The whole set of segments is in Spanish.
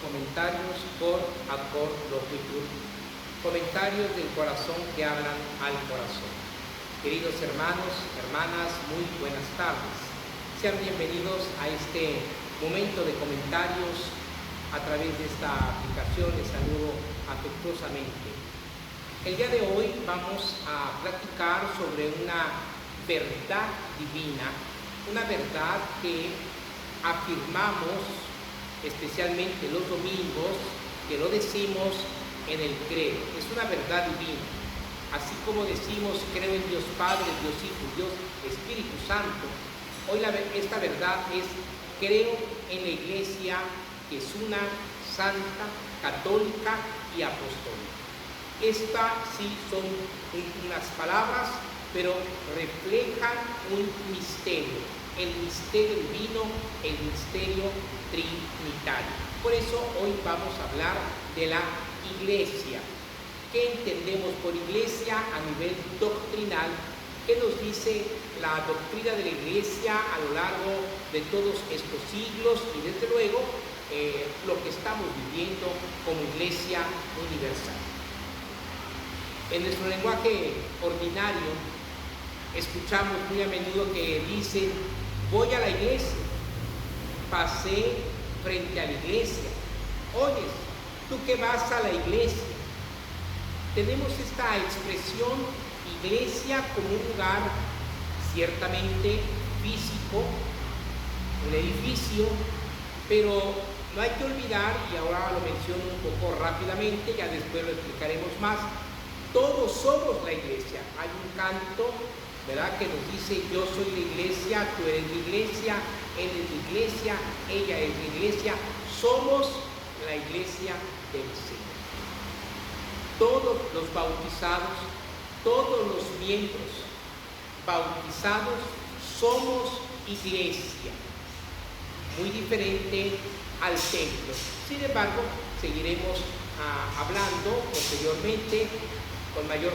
comentarios por Acor Longitud, comentarios del corazón que hablan al corazón. Queridos hermanos, hermanas, muy buenas tardes. Sean bienvenidos a este momento de comentarios a través de esta aplicación. Les saludo afectuosamente. El día de hoy vamos a platicar sobre una verdad divina, una verdad que afirmamos especialmente los domingos, que lo decimos en el credo. Es una verdad divina. Así como decimos creo en Dios Padre, Dios Hijo, Dios Espíritu Santo, hoy esta verdad es creo en la Iglesia, que es una santa, católica y apostólica. Estas sí son unas palabras, pero reflejan un misterio, el misterio divino, el misterio trinitario. Por eso hoy vamos a hablar de la Iglesia. ¿Qué entendemos por Iglesia a nivel doctrinal? ¿Qué nos dice la doctrina de la Iglesia a lo largo de todos estos siglos y desde luego lo que estamos viviendo como Iglesia universal? En nuestro lenguaje ordinario escuchamos muy a menudo que dicen voy a la iglesia, pasé frente a la iglesia. Oyes, ¿tú que vas a la iglesia? Tenemos esta expresión iglesia como un lugar ciertamente físico, un edificio, pero no hay que olvidar, y ahora lo menciono un poco rápidamente, ya después lo explicaremos más, todos somos la iglesia. Hay un canto, ¿verdad?, que nos dice yo soy la iglesia, tú eres la iglesia, él es la iglesia, ella es la iglesia, somos la iglesia del Señor. Todos los bautizados, todos los miembros bautizados somos iglesia, muy diferente al templo. Sin embargo, seguiremos hablando posteriormente con mayor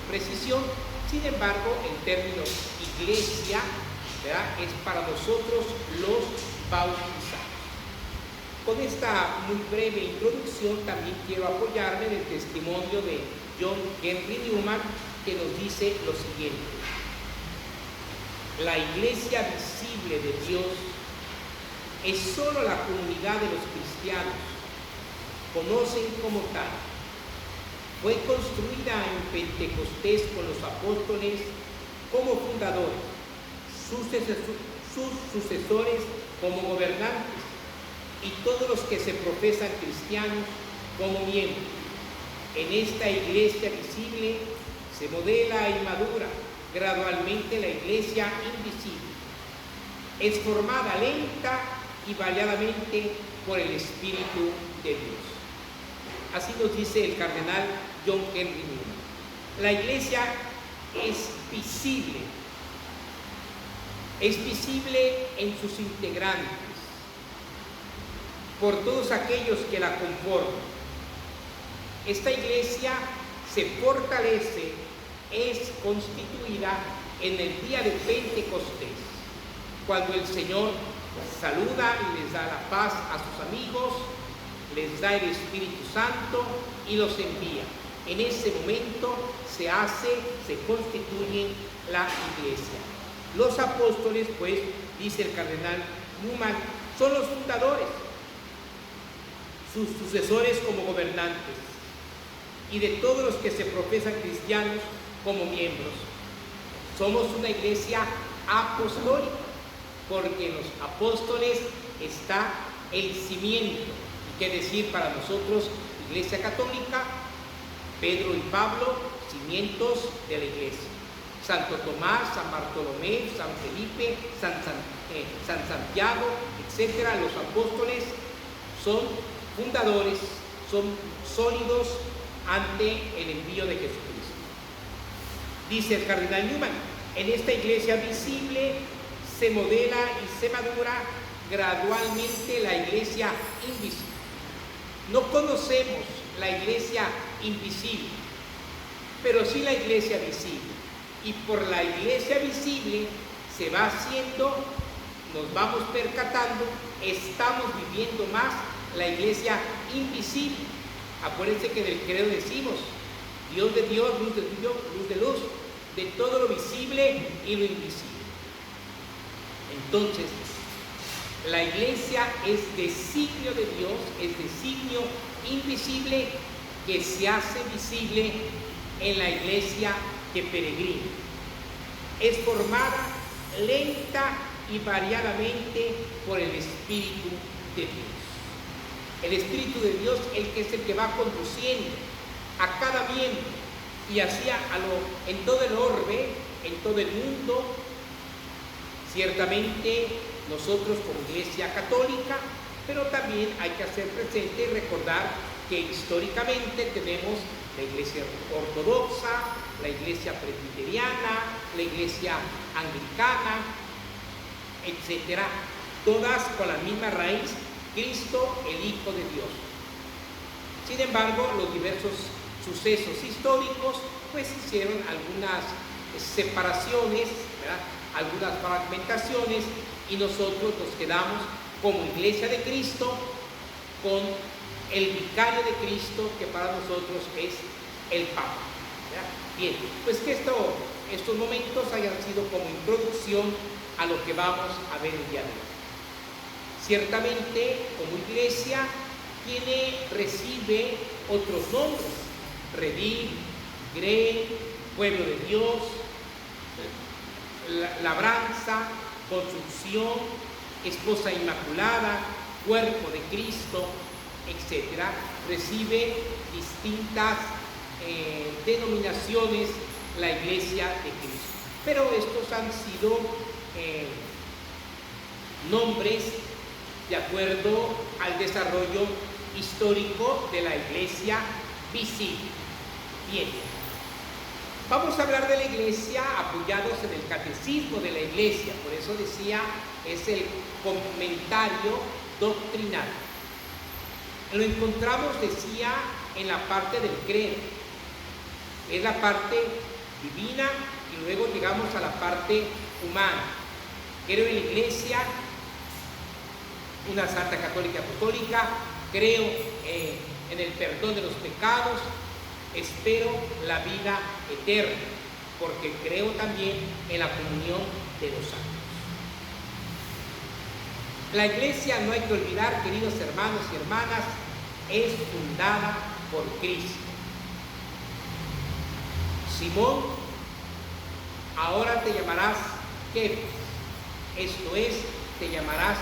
precisión. Sin embargo, el término iglesia, ¿verdad?, es para nosotros los bautizados. Con esta muy breve introducción también quiero apoyarme en el testimonio de John Henry Newman, que nos dice lo siguiente: la iglesia visible de Dios es solo la comunidad de los cristianos, conocen como tal. Fue construida en Pentecostés con los apóstoles como fundadores, sus sucesores como gobernantes y todos los que se profesan cristianos como miembros. En esta iglesia visible se modela y madura gradualmente la iglesia invisible. Es formada lenta y variadamente por el Espíritu de Dios. Así nos dice el cardenal John Henry Newman. La iglesia es visible en sus integrantes, por todos aquellos que la conforman. Esta iglesia se fortalece, es constituida en el día de Pentecostés, cuando el Señor saluda y les da la paz a sus amigos, les da el Espíritu Santo y los envía. En ese momento se constituye la iglesia. Los apóstoles, pues, dice el cardenal Newman, son los fundadores, sus sucesores como gobernantes, y de todos los que se profesan cristianos como miembros. Somos una iglesia apostólica, porque en los apóstoles está el cimiento. ¿Qué decir para nosotros, Iglesia Católica? Pedro y Pablo, cimientos de la iglesia. Santo Tomás, San Bartolomé, San Felipe, San Santiago, etcétera. Los apóstoles son fundadores, son sólidos ante el envío de Jesucristo. Dice el cardenal Newman, en esta iglesia visible se modela y se madura gradualmente la iglesia invisible. No conocemos la iglesia invisible, pero sí la iglesia visible. Y por la iglesia visible se va haciendo, nos vamos percatando, estamos viviendo más la iglesia invisible. Acuérdense que del credo decimos, Dios de Dios, luz de Dios, luz de luz, de todo lo visible y lo invisible. Entonces, la iglesia es designio de Dios, es designio invisible que se hace visible en la iglesia que peregrina. Es formada lenta y variadamente por el Espíritu de Dios. El Espíritu de Dios, el que es el que va conduciendo a cada miembro y así en todo el orbe, en todo el mundo. Ciertamente nosotros como Iglesia Católica, pero también hay que hacer presente y recordar que históricamente tenemos la Iglesia Ortodoxa, la Iglesia Presbiteriana, la Iglesia Anglicana, etcétera, todas con la misma raíz, Cristo, el Hijo de Dios. Sin embargo, los diversos sucesos históricos pues hicieron algunas separaciones, ¿verdad?, algunas fragmentaciones, y nosotros nos quedamos como Iglesia de Cristo con el vicario de Cristo, que para nosotros es el Papa, ¿verdad? Bien, pues que estos momentos hayan sido como introducción a lo que vamos a ver el día de hoy. Ciertamente, como iglesia, recibe otros nombres: redil, grey, pueblo de Dios, labranza, construcción, esposa inmaculada, cuerpo de Cristo, etc. Recibe distintas denominaciones la iglesia de Cristo. Pero estos han sido nombres de acuerdo al desarrollo histórico de la iglesia visible. Bien, vamos a hablar de la iglesia apoyados en el catecismo de la iglesia, por eso decía, es el comentario doctrinal. Lo encontramos, decía, en la parte del credo, es la parte divina, y luego llegamos a la parte humana. Creo en la iglesia, una santa católica apostólica, creo en el perdón de los pecados, espero la vida eterna, porque creo también en la comunión de los santos. La iglesia, no hay que olvidar, queridos hermanos y hermanas, es fundada por Cristo. Simón, ahora te llamarás Kefas, esto es, te llamarás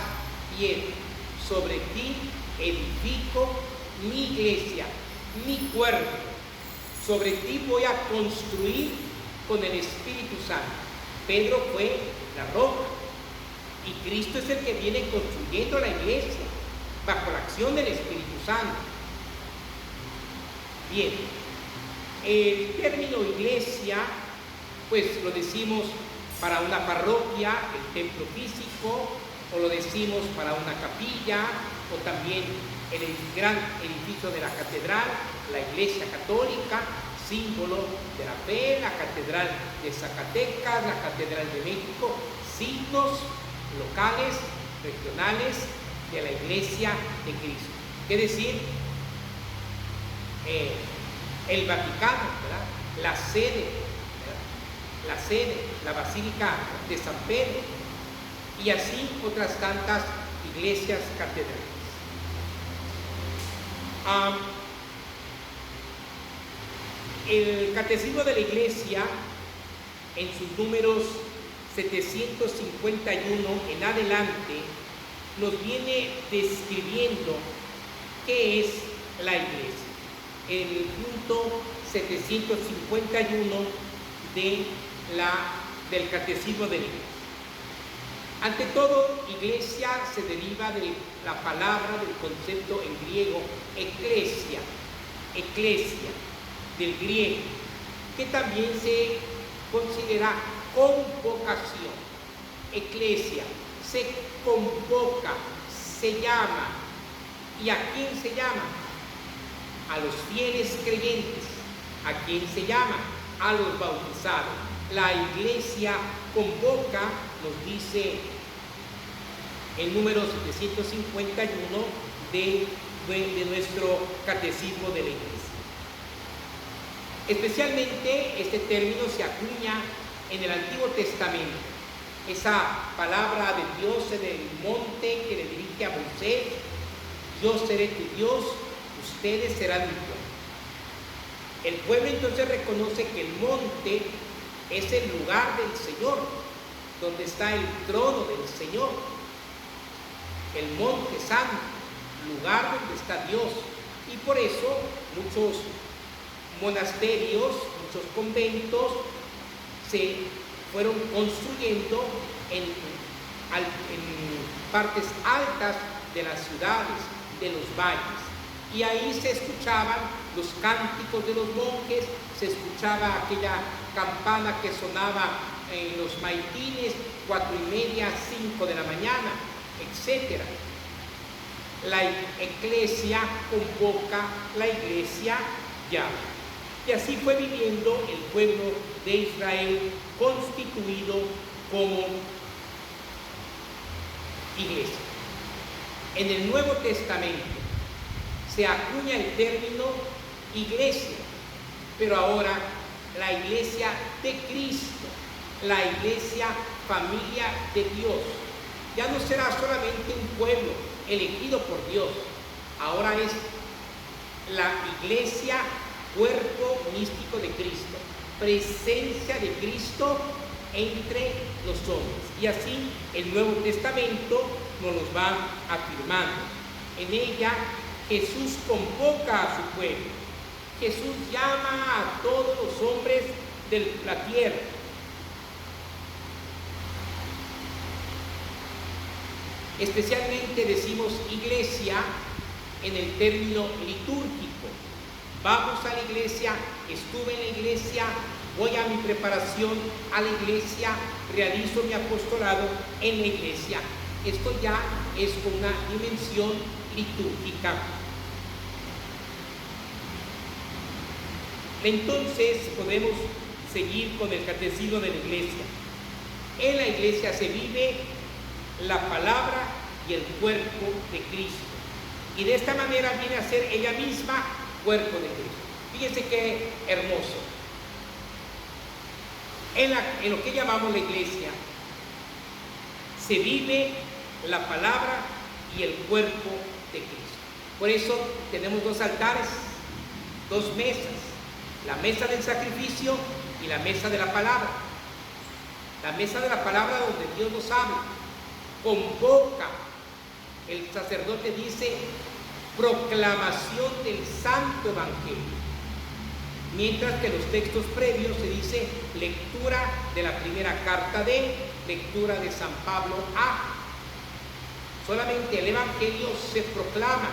Piedra. Sobre ti edifico mi iglesia, mi cuerpo. Sobre ti voy a construir con el Espíritu Santo. Pedro fue la roca y Cristo es el que viene construyendo la iglesia bajo la acción del Espíritu Santo. Bien, el término iglesia, pues lo decimos para una parroquia, el templo físico, o lo decimos para una capilla, o también el gran edificio de la catedral, la iglesia católica, símbolo de la fe, la catedral de Zacatecas, la catedral de México, signos locales, regionales de la iglesia de Cristo. ¿Qué decir? El Vaticano, ¿verdad?, la sede, la Basílica de San Pedro, y así otras tantas iglesias catedrales. El Catecismo de la Iglesia, en sus números 751 en adelante, nos viene describiendo qué es la iglesia. El punto 751 del Catecismo de la Iglesia. Ante todo, iglesia se deriva de la palabra, del concepto en griego eclesia, del griego, que también se considera convocación. Eclesia, se convoca, se llama. ¿Y a quién se llama? A los fieles creyentes. ¿A quién se llama? A los bautizados. La iglesia convoca, nos dice el número 751 de de nuestro catecismo de la Iglesia. Especialmente este término se acuña en el Antiguo Testamento. Esa palabra de Dios en el monte que le dirige a Moisés: yo seré tu Dios, ustedes serán mi pueblo. El pueblo entonces reconoce que el monte es el lugar del Señor, donde está el trono del Señor. El monte santo, lugar donde está Dios. Y por eso muchos monasterios, muchos conventos se fueron construyendo en partes altas de las ciudades, de los valles. Y ahí se escuchaban los cánticos de los monjes, se escuchaba aquella campana que sonaba en los maitines, 4:30, 5 de la mañana, etc. La iglesia convoca, la iglesia llama. Y así fue viviendo el pueblo de Israel, constituido como iglesia. En el Nuevo Testamento se acuña el término iglesia, pero ahora la iglesia de Cristo, la iglesia familia de Dios. Ya no será solamente un pueblo elegido por Dios, ahora es la iglesia, cuerpo místico de Cristo, presencia de Cristo entre los hombres. Y así el Nuevo Testamento nos los va afirmando. En ella Jesús convoca a su pueblo. Jesús llama a todos los hombres de la tierra. Especialmente decimos iglesia en el término litúrgico. Vamos a la iglesia, estuve en la iglesia, voy a mi preparación a la iglesia, realizo mi apostolado en la iglesia. Esto ya es con una dimensión litúrgica. Entonces podemos seguir con el catecismo de la iglesia. En la iglesia se vive la palabra y el cuerpo de Cristo. Y de esta manera viene a ser ella misma cuerpo de Cristo. Fíjense qué hermoso. En lo que llamamos la iglesia se vive la palabra y el cuerpo de Cristo. Por eso tenemos dos altares, dos mesas: la mesa del sacrificio y la mesa de la palabra. La mesa de la palabra donde Dios nos habla, convoca. El sacerdote dice proclamación del Santo Evangelio, mientras que los textos previos se dice lectura de la primera carta lectura de San Pablo a. Solamente el Evangelio se proclama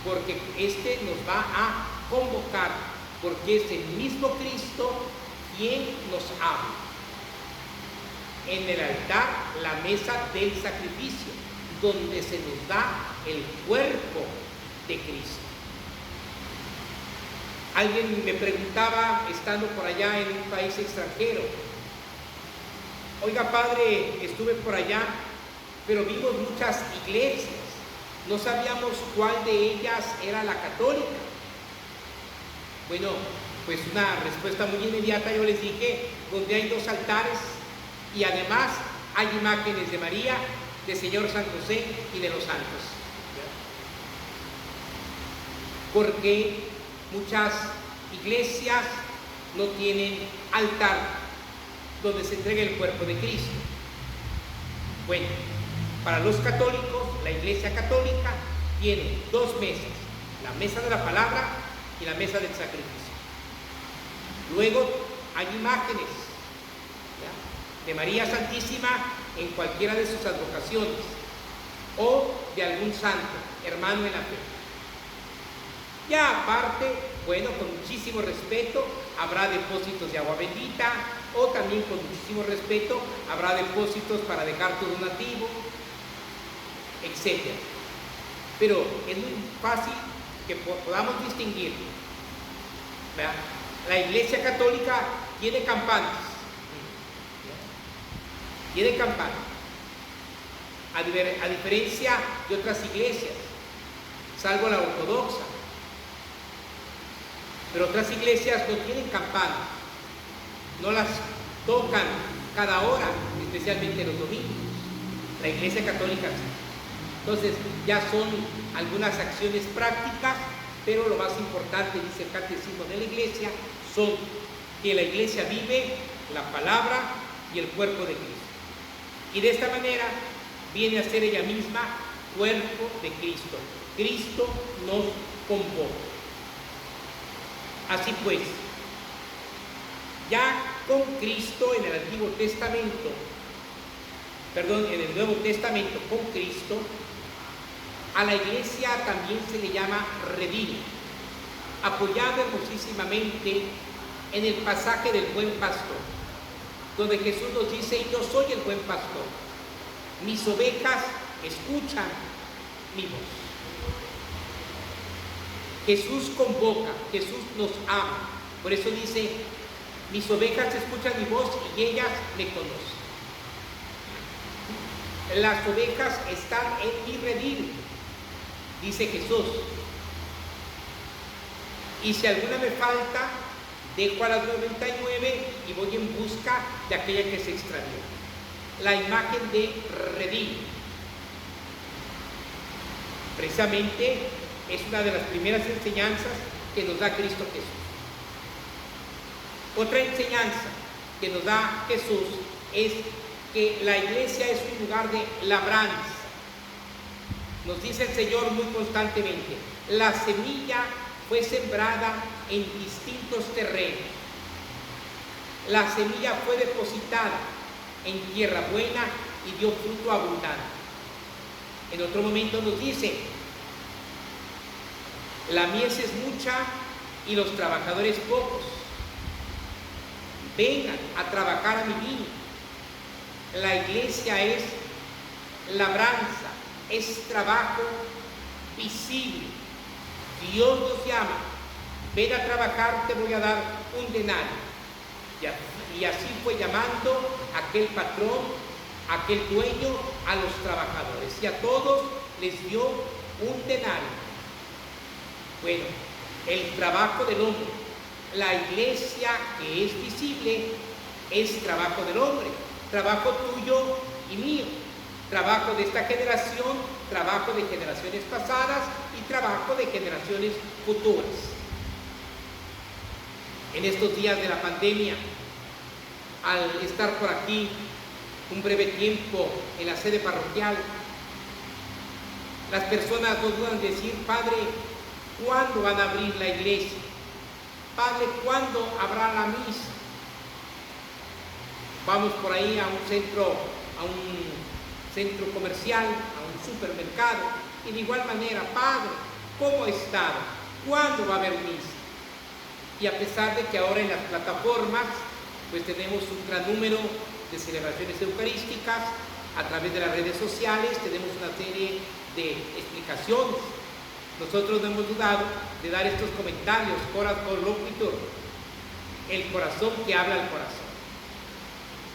porque este nos va a convocar, porque es el mismo Cristo quien nos habla. En el altar, la mesa del sacrificio, donde se nos da el cuerpo de Cristo. Alguien me preguntaba, estando por allá en un país extranjero: oiga, padre, estuve por allá, pero vimos muchas iglesias, no sabíamos cuál de ellas era la católica. Bueno, pues una respuesta muy inmediata yo les dije: donde hay dos altares y además hay imágenes de María, de Señor San José y de los santos. Porque muchas iglesias no tienen altar donde se entregue el cuerpo de Cristo. Bueno, para los católicos, la iglesia católica tiene dos mesas: la mesa de la palabra y la mesa del sacrificio. Luego hay imágenes, ¿ya?, de María Santísima en cualquiera de sus advocaciones o de algún santo, hermano en la fe. Ya aparte, bueno, con muchísimo respeto, habrá depósitos de agua bendita, o también con muchísimo respeto habrá depósitos para dejar tu donativo, etc. Pero es muy fácil que podamos distinguir, ¿verdad? La iglesia católica tiene campanas, a diferencia de otras iglesias. salvo la ortodoxa. Pero otras iglesias no tienen campanas, no las tocan cada hora, especialmente los domingos. La Iglesia Católica sí. Entonces ya son algunas acciones prácticas, pero lo más importante, dice el Catecismo de la Iglesia, son que la Iglesia vive la palabra y el cuerpo de Cristo. Y de esta manera viene a ser ella misma cuerpo de Cristo. Cristo nos convoca. Así pues, ya con Cristo en el Antiguo Testamento, en el Nuevo Testamento con Cristo, a la Iglesia también se le llama redil, apoyado hermosísimamente en el pasaje del buen pastor, donde Jesús nos dice: yo soy el buen pastor, mis ovejas escuchan mi voz. Jesús convoca, Jesús nos ama, por eso dice: mis ovejas escuchan mi voz y ellas me conocen. Las ovejas están en mi redil, dice Jesús. Y si alguna me falta, dejo a las 99 y voy en busca de aquella que se extravió. La imagen de redil, precisamente, es una de las primeras enseñanzas que nos da Cristo Jesús. Otra enseñanza que nos da Jesús es que la iglesia es un lugar de labranza. Nos dice el Señor muy constantemente: la semilla fue sembrada en distintos terrenos. La semilla fue depositada en tierra buena y dio fruto abundante. En otro momento nos dice: la mies es mucha y los trabajadores pocos. Vengan a trabajar a mi viña. La iglesia es labranza, es trabajo visible. Dios nos llama: ven a trabajar, te voy a dar un denario. Y así fue llamando aquel patrón, aquel dueño, a los trabajadores, y a todos les dio un denario. Bueno, el trabajo del hombre, la iglesia que es visible, es trabajo del hombre, trabajo tuyo y mío, trabajo de esta generación, trabajo de generaciones pasadas y trabajo de generaciones futuras. En estos días de la pandemia, al estar por aquí un breve tiempo en la sede parroquial, las personas no dudan de decir: Padre, ¿cuándo van a abrir la iglesia? Padre, ¿cuándo habrá la misa? Vamos por ahí a un centro comercial, a un supermercado, y de igual manera: Padre, ¿cómo ha estado? ¿Cuándo va a haber misa? Y a pesar de que ahora en las plataformas pues tenemos un gran número de celebraciones eucarísticas, a través de las redes sociales tenemos una serie de explicaciones. Nosotros no hemos dudado de dar estos comentarios: coras cor loquitur, el corazón que habla al corazón.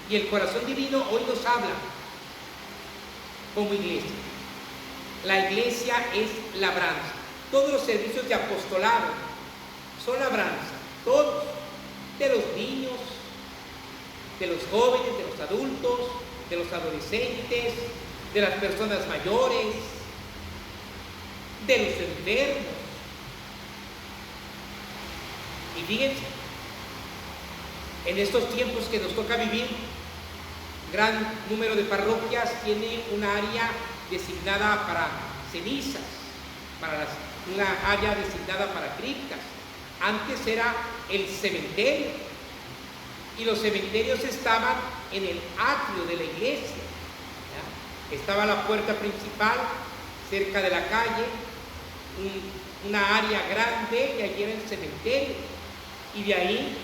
Y el corazón divino hoy nos habla como iglesia. La iglesia es labranza. Todos los servicios de apostolado son labranza, todos, de los niños, de los jóvenes, de los adultos, de los adolescentes, de las personas mayores, de los enfermos. Y fíjense, en estos tiempos que nos toca vivir, gran número de parroquias tiene un área designada para cenizas, una área designada para criptas. Antes era el cementerio, y los cementerios estaban en el atrio de la iglesia, ¿ya? Estaba la puerta principal cerca de la calle, una área grande, y allí era el cementerio, y de ahí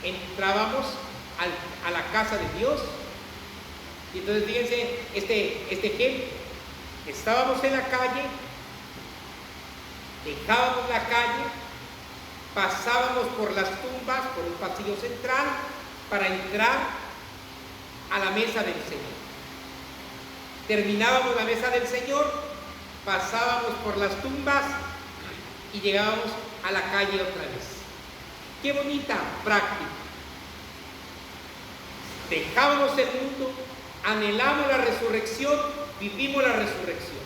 entrábamos a la casa de Dios. Y entonces fíjense este ejemplo: estábamos en la calle, dejábamos la calle, pasábamos por las tumbas, por un pasillo central, para entrar a la mesa del Señor. Terminábamos la mesa del Señor, pasábamos por las tumbas y llegábamos a la calle otra vez. Qué bonita práctica. Dejábamos el mundo, anhelamos la resurrección, vivimos la resurrección.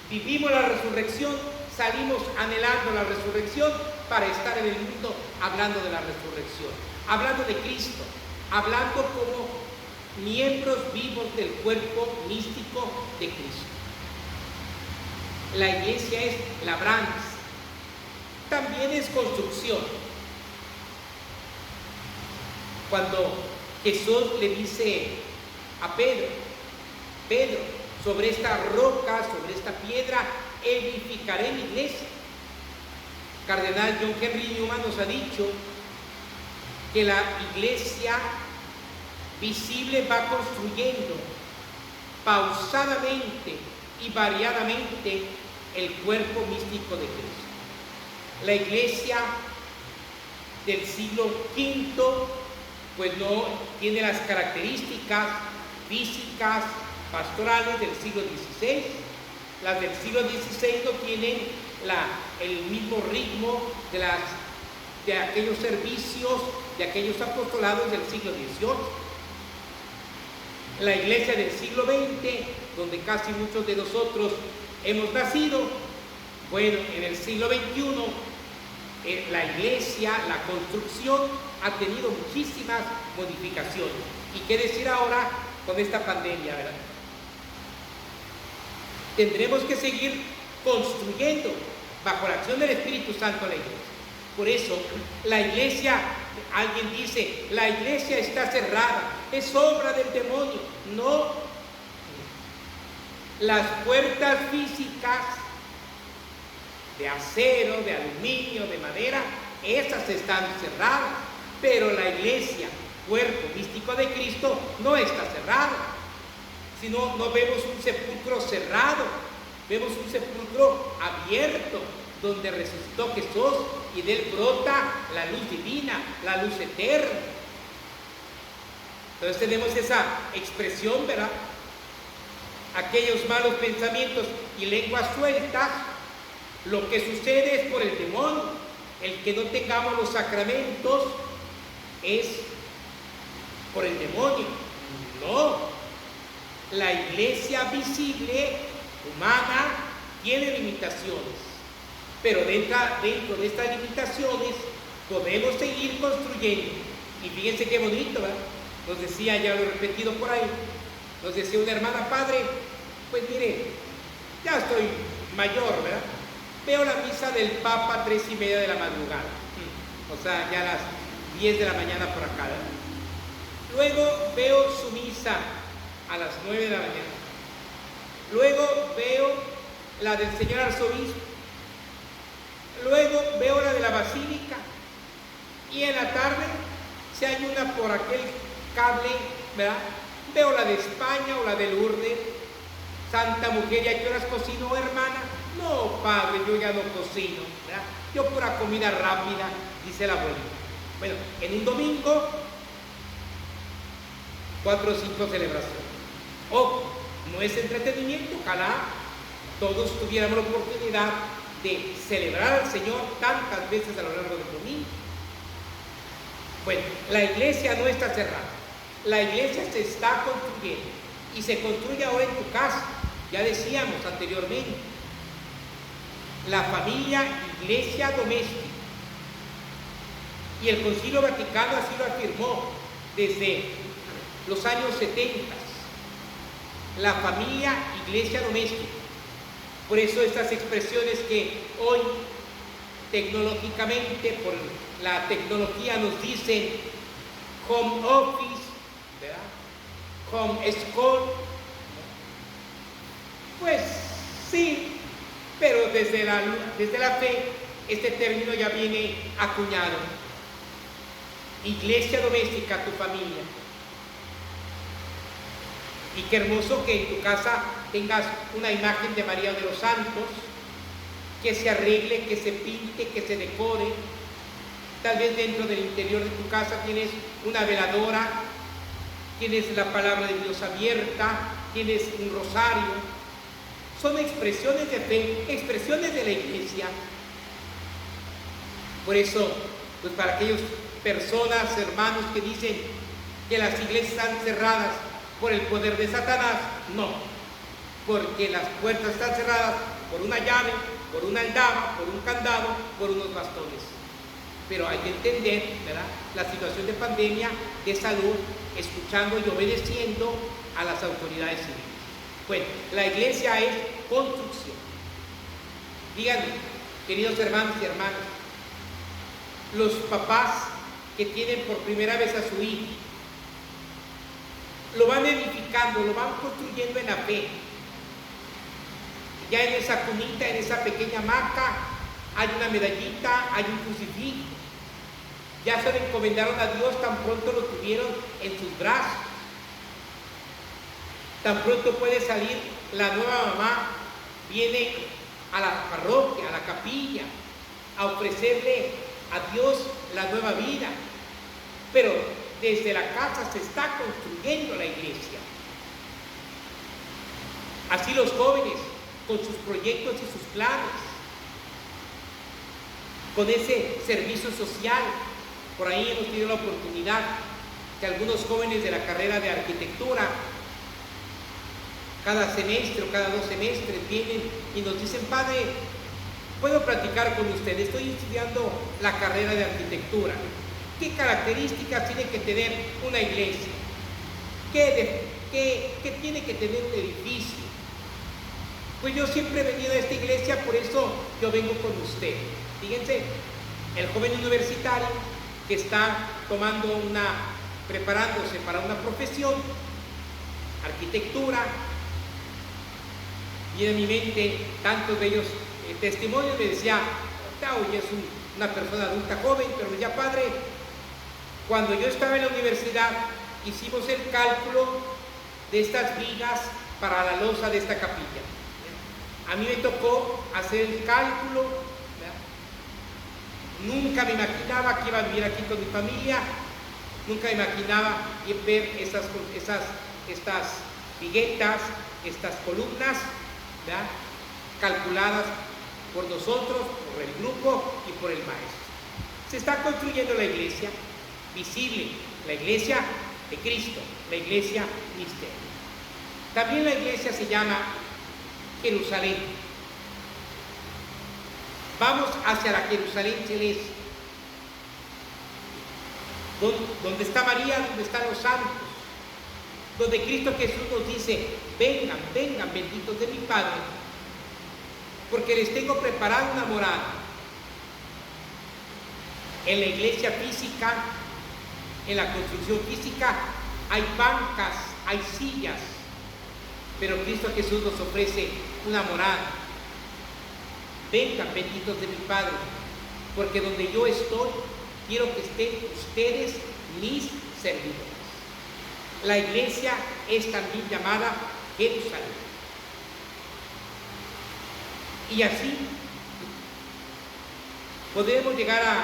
Vivimos la resurrección, salimos anhelando la resurrección para estar en el mundo hablando de la resurrección, hablando de Cristo, hablando como miembros vivos del cuerpo místico de Cristo. La iglesia es labranza, también es construcción. Cuando Jesús le dice a Pedro, sobre esta roca, sobre esta piedra, edificaré mi iglesia. Cardenal John Henry Newman nos ha dicho que la iglesia visible va construyendo pausadamente y variadamente el cuerpo místico de Cristo. La iglesia del siglo V pues no tiene las características físicas, pastorales del siglo XVI. Las del siglo XVI no tienen el mismo ritmo de aquellos servicios, de aquellos apostolados del siglo XVIII. La iglesia del siglo XX, donde casi muchos de nosotros hemos nacido, bueno, en el siglo XXI, la iglesia, la construcción, ha tenido muchísimas modificaciones. ¿Y qué decir ahora con esta pandemia, verdad? Tendremos que seguir construyendo bajo la acción del Espíritu Santo la iglesia. Por eso, la iglesia, alguien dice, la iglesia está cerrada, es obra del demonio. No. Las puertas físicas de acero, de aluminio, de madera, esas están cerradas, pero la iglesia, cuerpo místico de Cristo, no está cerrada. Si no, no vemos un sepulcro cerrado, vemos un sepulcro abierto, donde resucitó Jesús y de él brota la luz divina, la luz eterna. Entonces tenemos esa expresión, ¿verdad? Aquellos malos pensamientos y lenguas sueltas, lo que sucede es por el demonio. El que no tengamos los sacramentos es por el demonio. No. La iglesia visible, humana, tiene limitaciones, pero dentro de estas limitaciones podemos seguir construyendo. Y fíjense qué bonito, ¿verdad? Nos decía, ya lo he repetido por ahí, nos decía una hermana, padre, pues mire, ya estoy mayor, ¿verdad? Veo la misa del Papa a 3:30 de la madrugada, o sea, ya a las 10 de la mañana por acá, ¿verdad? Luego veo su misa a las 9 de la mañana. Luego veo la del señor arzobispo. Luego veo la de la basílica. Y en la tarde se ayuna por aquel cable, ¿verdad? Veo la de España o la de Lourdes. Santa Mujer, ¿y a qué horas cocino, hermana? No, padre, yo ya no cocino, ¿verdad? Yo pura comida rápida, dice la abuelita. Bueno, en un domingo, 4 o 5 celebraciones. Ojo, no es entretenimiento, ojalá todos tuviéramos la oportunidad de celebrar al Señor tantas veces a lo largo del domingo. Bueno, la iglesia no está cerrada, la iglesia se está construyendo y se construye ahora en tu casa. Ya decíamos anteriormente, la familia, iglesia doméstica, y el Concilio Vaticano así lo afirmó desde los años 70. La familia, iglesia doméstica. Por eso estas expresiones que hoy tecnológicamente, por la tecnología, nos dicen home office, ¿verdad? Home school. Pues sí, pero desde la fe este término ya viene acuñado. Iglesia doméstica, tu familia. Y qué hermoso que en tu casa tengas una imagen de María de los Santos, que se arregle, que se pinte, que se decore. Tal vez dentro del interior de tu casa tienes una veladora, tienes la palabra de Dios abierta, tienes un rosario. Son expresiones de fe, expresiones de la iglesia, Por eso, pues para aquellas personas, hermanos, que dicen que las iglesias están cerradas por el poder de Satanás, no, porque las puertas están cerradas por una llave, por una aldaba, por un candado, por unos bastones. Pero hay que entender, ¿verdad?, la situación de pandemia, de salud, escuchando y obedeciendo a las autoridades civiles. Bueno, la iglesia es construcción. Díganme, queridos hermanos y hermanas, los papás que tienen por primera vez a su hijo, lo van edificando, lo van construyendo en la fe. Ya en esa cunita, en esa pequeña hamaca, hay una medallita, hay un crucifijo. Ya se le encomendaron a Dios, tan pronto lo tuvieron en sus brazos. Tan pronto puede salir la nueva mamá, viene a la parroquia, a la capilla, a ofrecerle a Dios la nueva vida. Pero desde la casa se está construyendo la iglesia. Así los jóvenes, con sus proyectos y sus planes, con ese servicio social. Por ahí hemos tenido la oportunidad que algunos jóvenes de la carrera de arquitectura, cada semestre o cada 2 semestres, vienen y nos dicen: padre, ¿puedo platicar con usted? Estoy estudiando la carrera de arquitectura. ¿Qué características tiene que tener una iglesia? ¿Qué tiene que tener un edificio? Pues yo siempre he venido a esta iglesia, por eso yo vengo con usted. Fíjense, el joven universitario que está preparándose para una profesión, arquitectura, viene a mi mente tantos de ellos testimonios. Me decía: Tao ya es una persona adulta joven, pero me decía: padre, cuando yo estaba en la universidad hicimos el cálculo de estas vigas para la losa de esta capilla. A mí me tocó hacer el cálculo, ¿verdad? Nunca me imaginaba que iba a vivir aquí con mi familia, nunca me imaginaba ver estas viguetas, estas columnas, ¿verdad?, calculadas por nosotros, por el grupo y por el maestro. Se está construyendo la iglesia visible, la iglesia de Cristo, la iglesia misterio. También la iglesia se llama Jerusalén. Vamos hacia la Jerusalén celeste, donde está María, donde están los santos, donde Cristo Jesús nos dice: vengan, vengan, benditos de mi Padre, porque les tengo preparada una morada. En la iglesia física, en la construcción física, hay bancas, hay sillas, pero Cristo Jesús nos ofrece una morada. Vengan, benditos de mi Padre, porque donde yo estoy, quiero que estén ustedes, mis servidores. La iglesia es también llamada Jerusalén. Y así podemos llegar a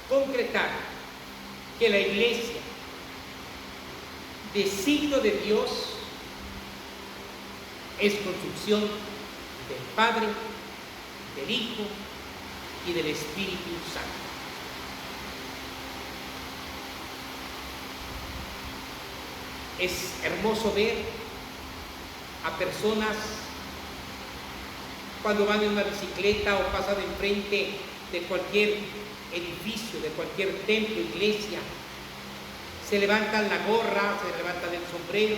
concretar que la iglesia, de signo de Dios, es construcción del Padre, del Hijo y del Espíritu Santo. Es hermoso ver a personas cuando van en una bicicleta o pasan enfrente de cualquier edificio, de cualquier templo, iglesia, se levantan la gorra, se levantan el sombrero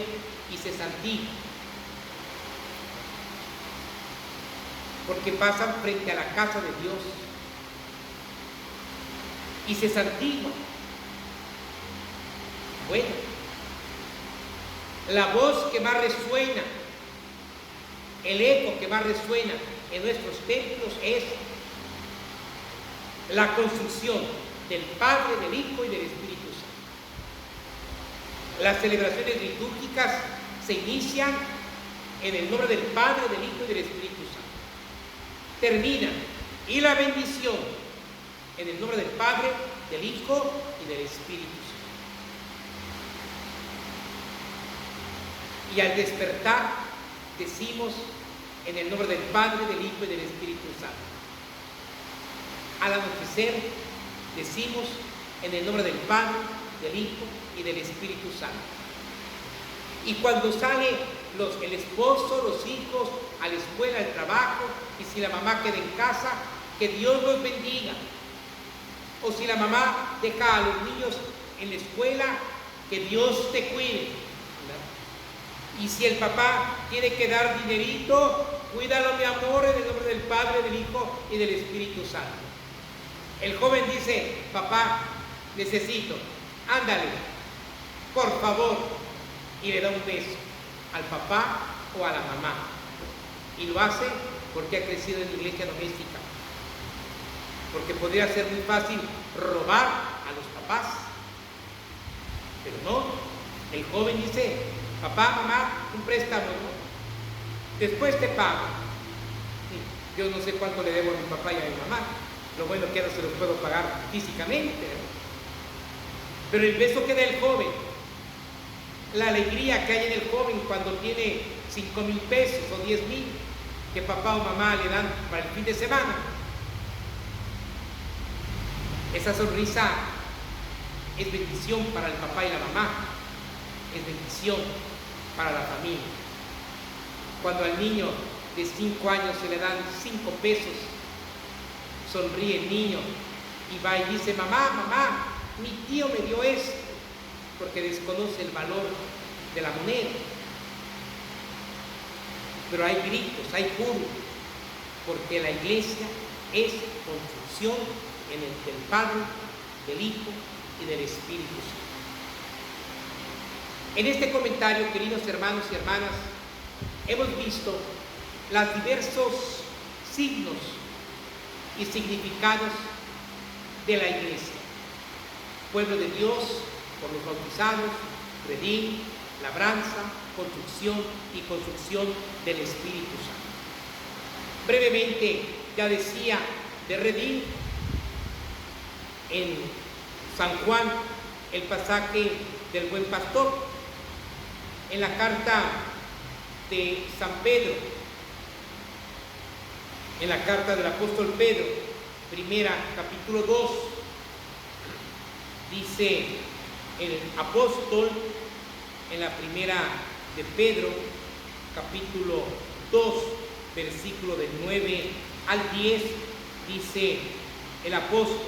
y se santiguan, porque pasan frente a la casa de Dios y se santiguan. Bueno, la voz que más resuena, el eco que más resuena en nuestros templos es la construcción del Padre, del Hijo y del Espíritu Santo. Las celebraciones litúrgicas se inician en el nombre del Padre, del Hijo y del Espíritu Santo. Terminan, y la bendición en el nombre del Padre, del Hijo y del Espíritu Santo. Y al despertar decimos en el nombre del Padre, del Hijo y del Espíritu Santo. Al anochecer Decimos en el nombre del Padre, del Hijo y del Espíritu Santo. Y cuando sale el esposo, los hijos, a la escuela, al trabajo, y si la mamá queda en casa, que Dios los bendiga. O si la mamá deja a los niños en la escuela, que Dios te cuide. Y si el papá tiene que dar dinerito, cuídalo, mi amor, en el nombre del Padre, del Hijo y del Espíritu Santo. El joven dice: papá, necesito, ándale, por favor, y le da un beso al papá o a la mamá. Y lo hace porque ha crecido en la iglesia doméstica. Porque podría ser muy fácil robar a los papás. Pero no, el joven dice: papá, mamá, un préstamo, ¿no? Después te pago. Yo no sé cuánto le debo a mi papá y a mi mamá. Lo bueno que ahora se los puedo pagar físicamente, ¿no? Pero el beso que da el joven, la alegría que hay en el joven cuando tiene 5,000 pesos o 10,000 que papá o mamá le dan para el fin de semana. Esa sonrisa es bendición para el papá y la mamá, es bendición para la familia. Cuando al niño de 5 años se le dan 5 pesos, sonríe el niño y va y dice: mamá, mamá, mi tío me dio esto, porque desconoce el valor de la moneda. Pero hay gritos, hay júbilo, porque la iglesia es construcción del Padre, del Hijo y del Espíritu Santo. En este comentario, queridos hermanos y hermanas, hemos visto los diversos signos y significados de la iglesia. Pueblo de Dios por los bautizados, redil, labranza, construcción y construcción del Espíritu Santo. Brevemente, ya decía de redil en San Juan, el pasaje del buen pastor. En la carta de San Pedro, en la carta del apóstol Pedro, capítulo 2, dice el apóstol en la primera de Pedro, capítulo 2, versículo del 9 al 10, dice el apóstol.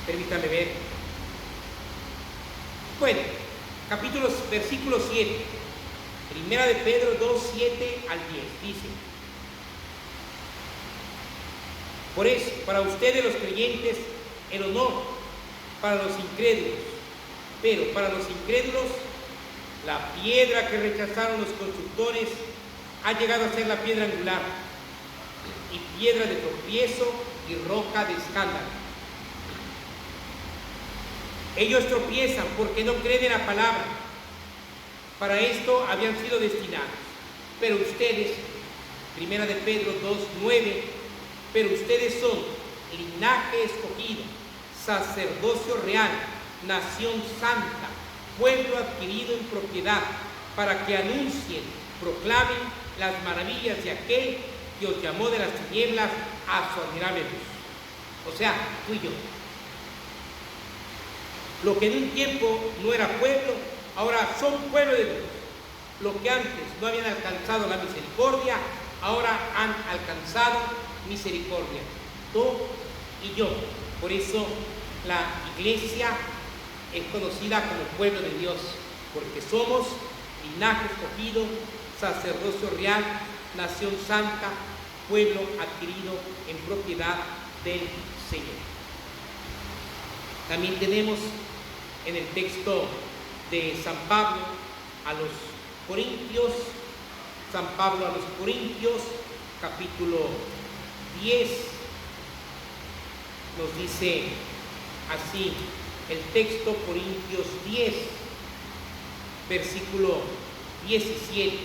Permítame ver. Bueno, versículo 7, primera de Pedro 2, 7 al 10, dice: por eso, para ustedes los creyentes, el honor, para los incrédulos, pero para los incrédulos, la piedra que rechazaron los constructores ha llegado a ser la piedra angular, y piedra de tropiezo y roca de escándalo. Ellos tropiezan porque no creen en la palabra. Para esto habían sido destinados. Pero ustedes, primera de Pedro 2, 9, pero ustedes son linaje escogido, sacerdocio real, nación santa, pueblo adquirido en propiedad, para que anuncien, proclamen las maravillas de aquel que os llamó de las tinieblas a su admirable luz. O sea, tú y yo. Lo que en un tiempo no era pueblo, ahora son pueblo de Dios. Lo que antes no habían alcanzado la misericordia, ahora han alcanzado misericordia. Tú y yo. Por eso la iglesia es conocida como pueblo de Dios, porque somos linaje escogido, sacerdocio real, nación santa, pueblo adquirido en propiedad del Señor. También tenemos en el texto de San Pablo a los Corintios, San Pablo a los Corintios, capítulo 10, nos dice así el texto, Corintios 10, versículo 17.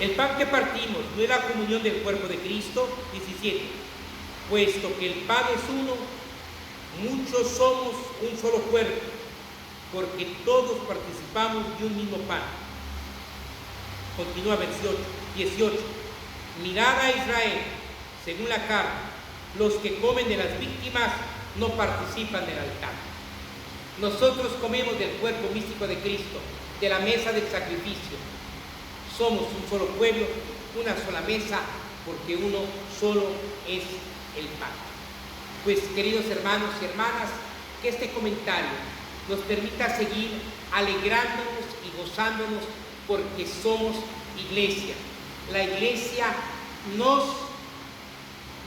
El pan que partimos no es la comunión del cuerpo de Cristo. 17. Puesto que el pan es uno, muchos somos un solo cuerpo, porque todos participamos de un mismo pan. Continúa 18. Mirad a Israel, según la carne, los que comen de las víctimas no participan del altar. Nosotros comemos del cuerpo místico de Cristo, de la mesa del sacrificio. Somos un solo pueblo, una sola mesa, porque uno solo es el pan. Pues, queridos hermanos y hermanas, que este comentario nos permita seguir alegrándonos y gozándonos porque somos iglesia. La iglesia nos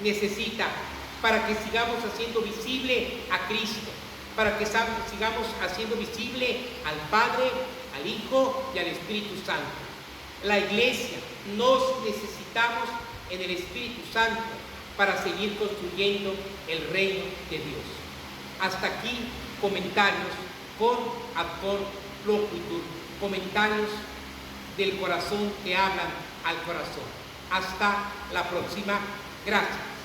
necesita para que sigamos haciendo visible a Cristo, para que sigamos haciendo visible al Padre, al Hijo y al Espíritu Santo. La iglesia nos necesitamos en el Espíritu Santo para seguir construyendo el reino de Dios. Hasta aquí comentarios con actor loquitur, comentarios del corazón que hablan al corazón. Hasta la próxima. Gracias.